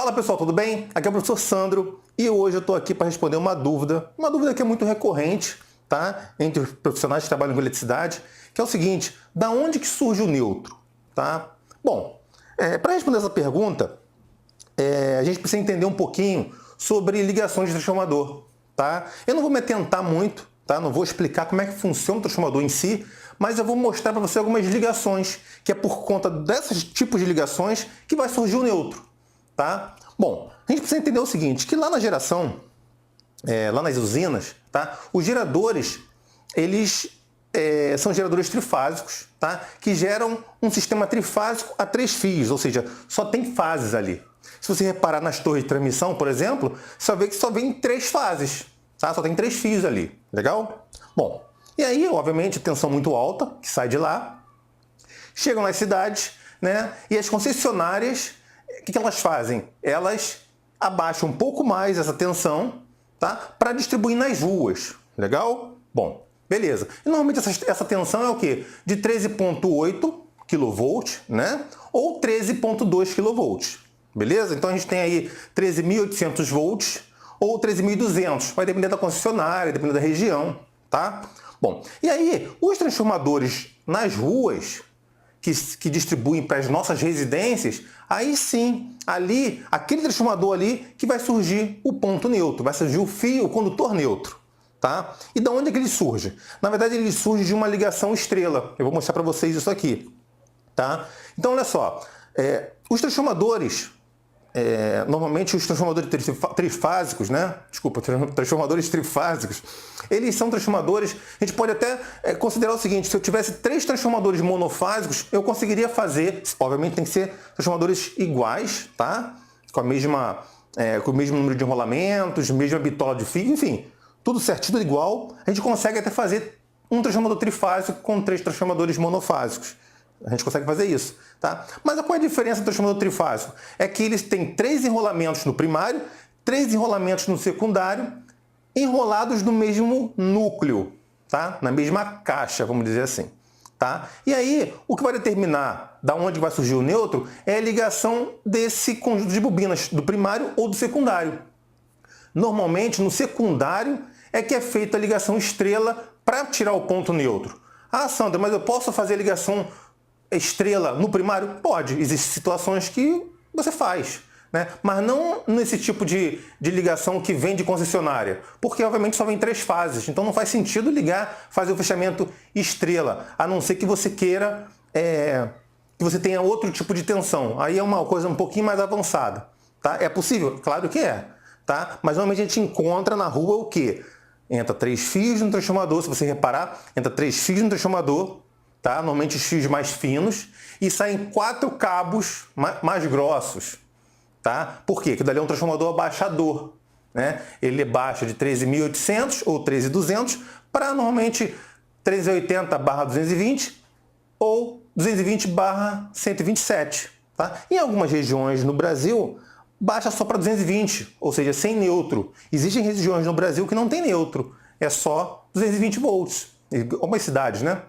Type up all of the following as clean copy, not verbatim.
Fala pessoal, tudo bem? Aqui é o professor Sandro e hoje eu estou aqui para responder uma dúvida que é muito recorrente, tá? Entre os profissionais que trabalham com eletricidade, que é o seguinte: da onde que surge o nêutron? Tá? Bom, para responder essa pergunta, a gente precisa entender um pouquinho sobre ligações de transformador, tá? Eu não vou me atentar muito, tá? Não vou explicar como é que funciona o transformador em si, mas eu vou mostrar para você algumas ligações, que é por conta desses tipos de ligações que vai surgir o nêutron, tá? Bom, a gente precisa entender o seguinte, que lá na geração, lá nas usinas, tá? Os geradores, eles são geradores trifásicos, tá? Que geram um sistema trifásico a 3 fios, ou seja, só tem fases ali. Se você reparar nas torres de transmissão, por exemplo, você vai ver que só vem 3 fases, tá? Só tem 3 fios ali, legal? Bom, e aí, obviamente, tensão muito alta, que sai de lá, chegam nas cidades, né? E as concessionárias, o que elas fazem? Elas abaixam um pouco mais essa tensão, tá? Para distribuir nas ruas, legal? Bom, beleza. E normalmente essa tensão é o quê? De 13,8 kV, né? Ou 13,2 kV, beleza? Então a gente tem aí 13.800 volts ou 13.200, vai depender da concessionária, depender da região, tá? Bom, e aí os transformadores nas ruas que distribuem para as nossas residências, aí sim, ali, aquele transformador ali que vai surgir o ponto neutro, vai surgir o fio, o condutor neutro, tá? E de onde é que ele surge? Na verdade, ele surge de uma ligação estrela. Eu vou mostrar para vocês isso aqui, tá? Então, olha só, os transformadores, normalmente os transformadores trifásicos, né? Desculpa, transformadores trifásicos, eles são transformadores, a gente pode até considerar o seguinte: se eu tivesse 3 transformadores monofásicos, eu conseguiria fazer, obviamente tem que ser transformadores iguais, tá? Com o mesmo número de enrolamentos, mesma bitola de fio, enfim, tudo certinho, tudo igual, a gente consegue até fazer um transformador trifásico com 3 transformadores monofásicos. A gente consegue fazer isso, tá? Mas qual é a diferença do transformador trifásico? É que eles têm 3 enrolamentos no primário, 3 enrolamentos no secundário, enrolados no mesmo núcleo, tá? Na mesma caixa, vamos dizer assim, tá? E aí, o que vai determinar da onde vai surgir o nêutron é a ligação desse conjunto de bobinas, do primário ou do secundário. Normalmente, no secundário é que é feita a ligação estrela para tirar o ponto neutro. Ah, Sandra, mas eu posso fazer a ligação estrela no primário? Pode, existem situações que você faz, né? Mas não nesse tipo de ligação que vem de concessionária, porque obviamente só vem 3 fases, então não faz sentido fazer o fechamento estrela, a não ser que você queira que você tenha outro tipo de tensão, aí é uma coisa um pouquinho mais avançada, tá? É possível? Claro que é, tá? Mas normalmente a gente encontra na rua o quê? Entra 3 fios no transformador, se você reparar, entra 3 fios no transformador, tá? Normalmente os fios mais finos, e saem 4 cabos mais grossos, tá? Por quê? Porque dali é um transformador abaixador, né? Ele baixa de 13.800 ou 13.200 para normalmente 1380/220 ou 220/127, tá? Em algumas regiões no Brasil, baixa só para 220, ou seja, sem neutro. Existem regiões no Brasil que não tem neutro, é só 220 volts, algumas cidades, né?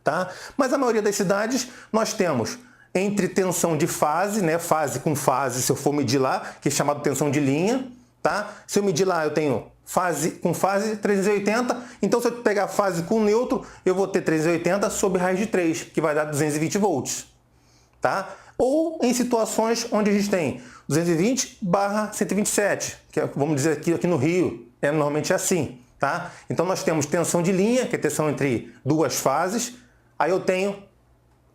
Tá? Mas a maioria das cidades nós temos entre tensão de fase, né? Fase com fase, se eu for medir lá, que é chamado tensão de linha, tá? Se eu medir lá, eu tenho fase com fase 380, então se eu pegar fase com neutro, eu vou ter 380 sobre raiz de 3, que vai dar 220 volts, tá? Ou em situações onde a gente tem 220/127, que é, vamos dizer aqui no Rio, normalmente é assim, tá? Então nós temos tensão de linha, que é tensão entre 2 fases. Aí eu tenho,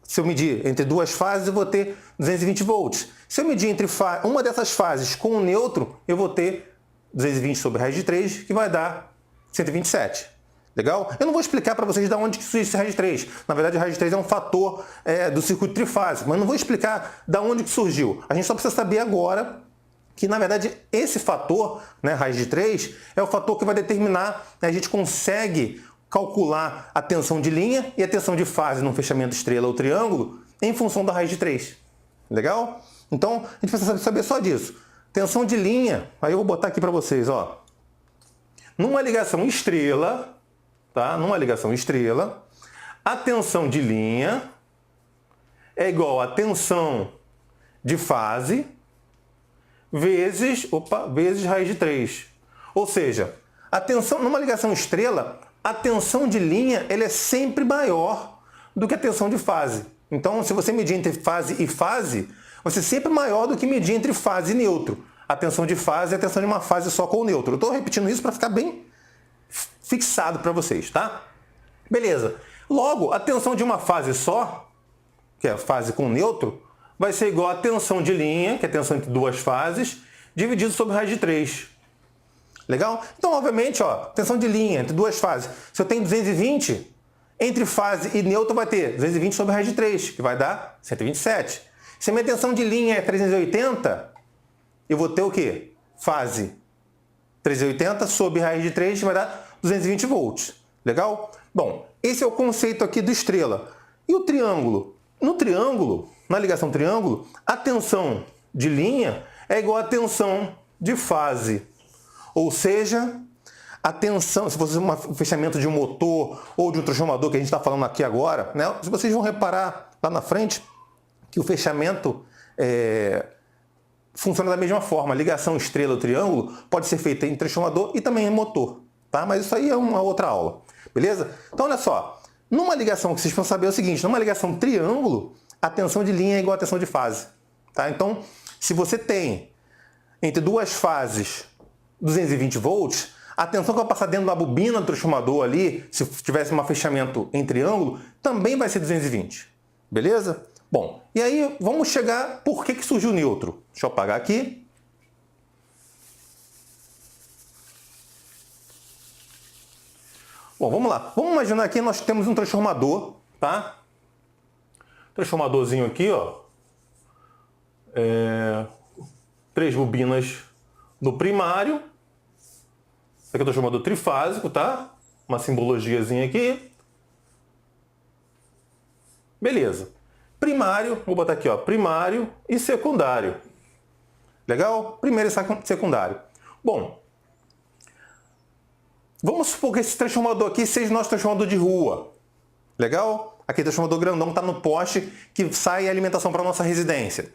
se eu medir entre 2 fases, eu vou ter 220 volts. Se eu medir entre uma dessas fases com o neutro, eu vou ter 220 sobre raiz de 3, que vai dar 127. Legal? Eu não vou explicar para vocês de onde surge esse raiz de 3. Na verdade, a raiz de 3 é um fator do circuito trifásico, mas não vou explicar de onde que surgiu. A gente só precisa saber agora que, na verdade, esse fator, né, raiz de 3, é o fator que vai determinar, né, a gente consegue calcular a tensão de linha e a tensão de fase num fechamento estrela ou triângulo em função da raiz de 3. Legal? Então, a gente precisa saber só disso. Tensão de linha, aí eu vou botar aqui para vocês, ó. Numa ligação estrela, tá? Numa ligação estrela, a tensão de linha é igual à tensão de fase vezes raiz de 3. Ou seja, a tensão, numa ligação estrela, a tensão de linha ela é sempre maior do que a tensão de fase. Então, se você medir entre fase e fase, vai ser sempre maior do que medir entre fase e neutro. A tensão de fase é a tensão de uma fase só com o neutro. Eu estou repetindo isso para ficar bem fixado para vocês, tá? Beleza. Logo, a tensão de uma fase só, que é a fase com neutro, vai ser igual a tensão de linha, que é a tensão entre duas fases, dividido sobre raiz de 3. Legal? Então, obviamente, ó, tensão de linha entre duas fases. Se eu tenho 220, entre fase e neutro vai ter 220 sobre raiz de 3, que vai dar 127. Se a minha tensão de linha é 380, eu vou ter o quê? Fase 380 sobre raiz de 3, que vai dar 220 volts. Legal? Bom, esse é o conceito aqui do estrela. E o triângulo? No triângulo, na ligação triângulo, a tensão de linha é igual à tensão de fase. Ou seja, a tensão, se fosse um fechamento de um motor ou de um transformador que a gente está falando aqui agora, né? Vocês vão reparar lá na frente que o fechamento funciona da mesma forma. A ligação estrela-triângulo pode ser feita em transformador e também em motor. Tá? Mas isso aí é uma outra aula. Beleza? Então, olha só. Numa ligação, que vocês vão saber é o seguinte, numa ligação triângulo, a tensão de linha é igual à tensão de fase. Tá? Então, se você tem entre duas fases 220 volts, a tensão que vai passar dentro da bobina do transformador ali, se tivesse um fechamento em triângulo, também vai ser 220. Beleza? Bom, e aí vamos chegar por que surgiu o neutro. Deixa eu apagar aqui. Bom, vamos lá. Vamos imaginar que nós temos um transformador, tá? Transformadorzinho aqui, ó. 3 bobinas no primário. Esse aqui é o transformador trifásico, tá? Uma simbologiazinha aqui. Beleza. Primário, vou botar aqui, ó, primário e secundário. Legal? Primeiro e secundário. Bom, vamos supor que esse transformador aqui seja nosso transformador de rua. Legal? Aquele transformador grandão que está no poste que sai a alimentação para a nossa residência.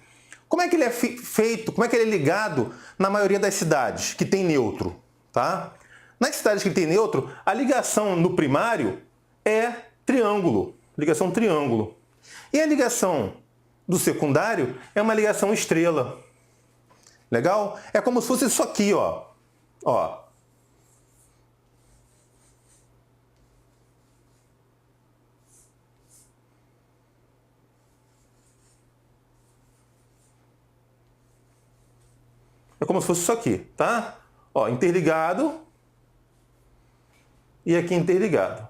Como é que ele é feito, como é que ele é ligado na maioria das cidades que tem neutro? Tá? Nas cidades que tem neutro, a ligação no primário é triângulo. Ligação triângulo. E a ligação do secundário é uma ligação estrela. Legal? É como se fosse isso aqui, ó. Ó. É como se fosse isso aqui, tá? Ó, interligado e aqui interligado.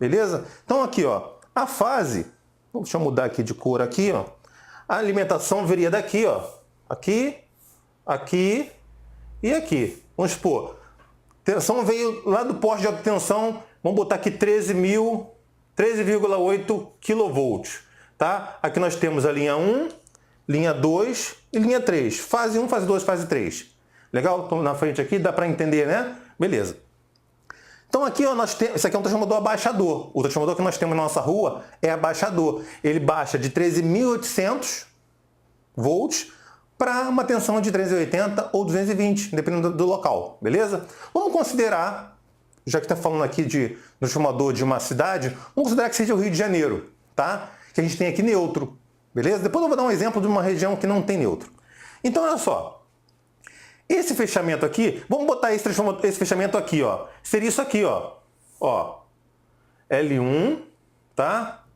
Beleza? Então aqui, ó, a fase, deixa eu mudar aqui de cor aqui, ó. A alimentação viria daqui, ó. Aqui, aqui e aqui. Vamos supor, tensão veio lá do poste de alta tensão, vamos botar aqui 13,8 kV, tá? Aqui nós temos a linha 1, linha 2 e linha 3. Fase 1, fase 2, fase 3. Legal? Então, na frente aqui, dá para entender, né? Beleza. Então aqui, ó, nós temos, isso aqui é um transformador abaixador. O transformador que nós temos na nossa rua é abaixador. Ele baixa de 13.800 volts para uma tensão de 380 ou 220, dependendo do local. Beleza? Vamos considerar, já que está falando aqui de transformador de uma cidade, vamos considerar que seja o Rio de Janeiro, tá? Que a gente tem aqui neutro. Beleza? Depois eu vou dar um exemplo de uma região que não tem neutro. Então, olha só. Esse fechamento aqui, vamos botar esse fechamento aqui, ó. Seria isso aqui, ó. Ó. L1, tá?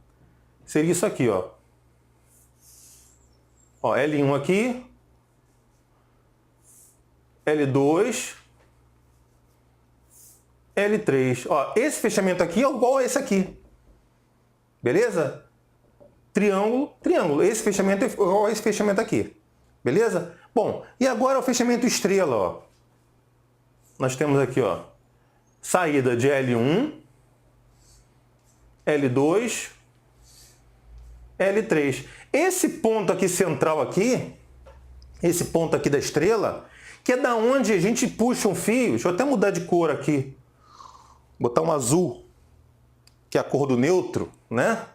Seria isso aqui, ó. Ó, L1 aqui. L2. L3. Ó, esse fechamento aqui é igual a esse aqui. Beleza? Triângulo, triângulo. Esse fechamento é igual a esse fechamento aqui. Beleza? Bom, e agora o fechamento estrela, ó. Nós temos aqui, ó, saída de L1, L2, L3. Esse ponto aqui central aqui, esse ponto aqui da estrela, que é da onde a gente puxa um fio. Deixa eu até mudar de cor aqui. Botar um azul, que é a cor do neutro, né?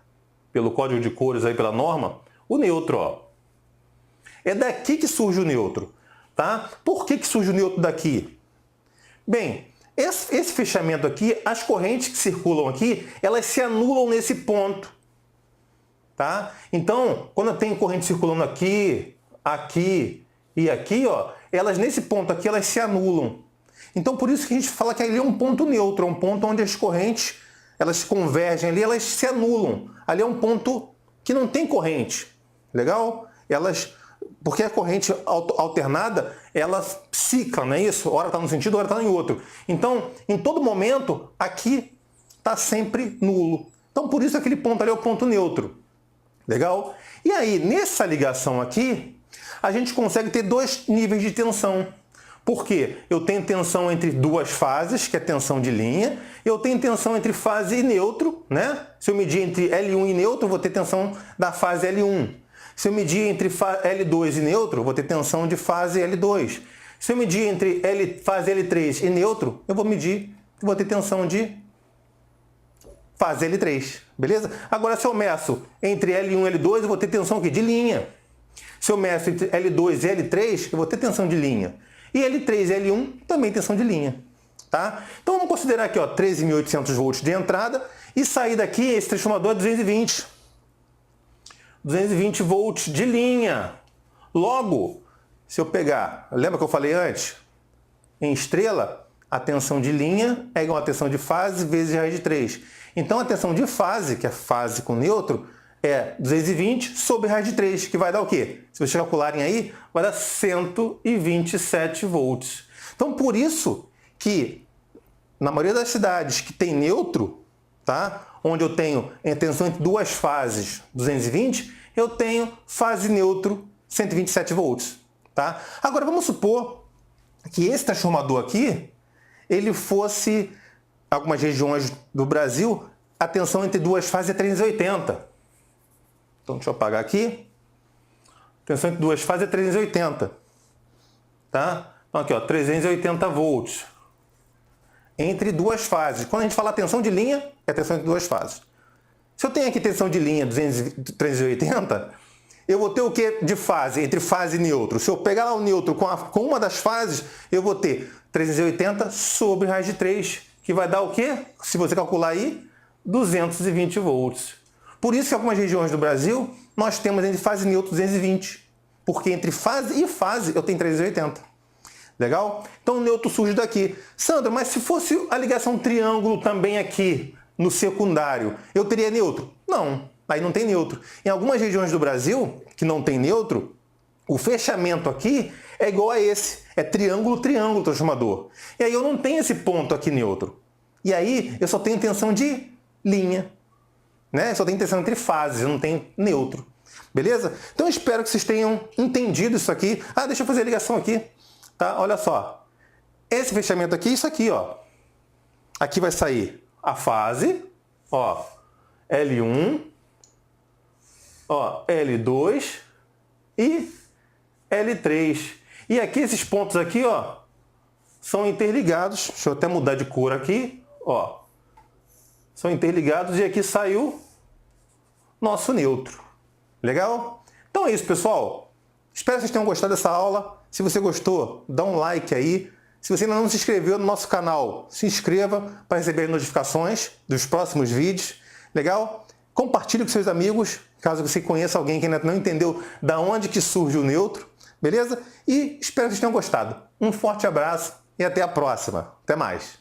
Pelo código de cores aí, pela norma. O neutro, ó. É daqui que surge o nêutro. Tá? Por que surge o nêutro daqui? Bem, esse fechamento aqui, as correntes que circulam aqui, elas se anulam nesse ponto. Tá? Então, quando eu tenho corrente circulando aqui, aqui e aqui, ó, elas nesse ponto aqui, elas se anulam. Então, por isso que a gente fala que ali é um ponto neutro, é um ponto onde as correntes, elas convergem ali, elas se anulam. Ali é um ponto que não tem corrente. Legal? Porque a corrente alternada, ela cicla, não é isso? Hora está num sentido, hora está em outro. Então, em todo momento, aqui está sempre nulo. Então, por isso aquele ponto ali é o ponto neutro. Legal? E aí, nessa ligação aqui, a gente consegue ter dois níveis de tensão. Por quê? Eu tenho tensão entre duas fases, que é tensão de linha. Eu tenho tensão entre fase e neutro, né? Se eu medir entre L1 e neutro, eu vou ter tensão da fase L1. Se eu medir entre L2 e neutro, eu vou ter tensão de fase L2. Se eu medir entre fase L3 e neutro, eu vou ter tensão de fase L3. Beleza? Agora, se eu meço entre L1 e L2, eu vou ter tensão aqui de linha. Se eu meço entre L2 e L3, eu vou ter tensão de linha. E L3 e L1 também tensão de linha. Tá? Então vamos considerar aqui, ó, 13.800 volts de entrada e sair daqui, esse transformador é 220. 220 volts de linha. Logo, se eu pegar, lembra que eu falei antes? Em estrela, a tensão de linha é igual a tensão de fase vezes raiz de 3. Então a tensão de fase, que é fase com neutro, é 220 sobre raiz de 3, que vai dar o quê? Se vocês calcularem aí, vai dar 127 volts. Então, por isso que, na maioria das cidades que tem neutro, tá? Onde eu tenho a tensão entre duas fases, 220, eu tenho fase neutro, 127 volts. Tá? Agora, vamos supor que esse transformador aqui, ele fosse, algumas regiões do Brasil, a tensão entre duas fases é 380. Então, deixa eu apagar aqui. Tensão entre duas fases é 380. Tá? Então, aqui, ó, 380 volts. Entre duas fases. Quando a gente fala tensão de linha, é tensão entre duas fases. Se eu tenho aqui tensão de linha 380, eu vou ter o que de fase? Entre fase e neutro. Se eu pegar lá o neutro com uma das fases, eu vou ter 380 sobre raiz de 3, que vai dar o quê? Se você calcular aí, 220 volts. Por isso que em algumas regiões do Brasil, nós temos entre fase e neutro 220. Porque entre fase e fase eu tenho 380. Legal? Então o neutro surge daqui. Sandro, mas se fosse a ligação triângulo também aqui no secundário, eu teria neutro? Não, aí não tem neutro. Em algumas regiões do Brasil, que não tem neutro, o fechamento aqui é igual a esse. É triângulo-triângulo transformador. E aí eu não tenho esse ponto aqui neutro. E aí eu só tenho tensão de linha. Né? Eu só tenho tensão entre fases, eu não tenho neutro. Beleza? Então eu espero que vocês tenham entendido isso aqui. Ah, deixa eu fazer a ligação aqui. Tá? Olha só. Esse fechamento aqui, isso aqui, ó. Aqui vai sair a fase, ó, L1, ó, L2 e L3. E aqui esses pontos aqui, ó, são interligados. Deixa eu até mudar de cor aqui, ó. São interligados e aqui saiu nosso neutro. Legal? Então é isso, pessoal. Espero que vocês tenham gostado dessa aula. Se você gostou, dá um like aí. Se você ainda não se inscreveu no nosso canal, se inscreva para receber notificações dos próximos vídeos. Legal? Compartilhe com seus amigos, caso você conheça alguém que ainda não entendeu da onde que surge o neutro. Beleza? E espero que vocês tenham gostado. Um forte abraço e até a próxima. Até mais.